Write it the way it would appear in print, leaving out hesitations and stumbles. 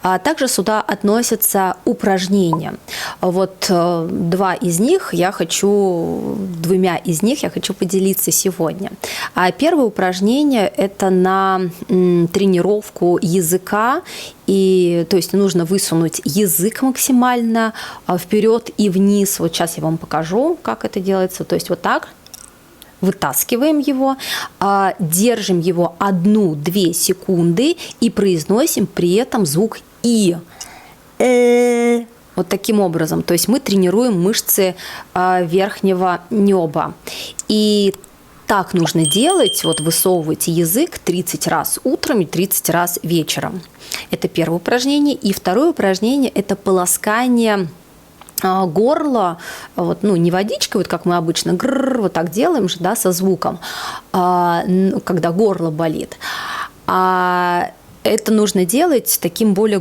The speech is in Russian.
А также сюда относятся упражнения. Вот двумя из них я хочу поделиться сегодня. Первое упражнение – это на тренировку языка. И, то есть нужно высунуть язык максимально вперед и вниз. Вот сейчас я вам покажу, как это делается. То есть вот так. Вытаскиваем его, держим его 1-2 секунды и произносим при этом звук «и». Вот таким образом. То есть мы тренируем мышцы верхнего неба. И так нужно делать, вот высовывайте язык 30 раз утром и 30 раз вечером. Это первое упражнение. И второе упражнение – это полоскание горло, вот, не водичкой, вот как мы обычно вот так делаем же, да, со звуком, когда горло болит. Это нужно делать таким более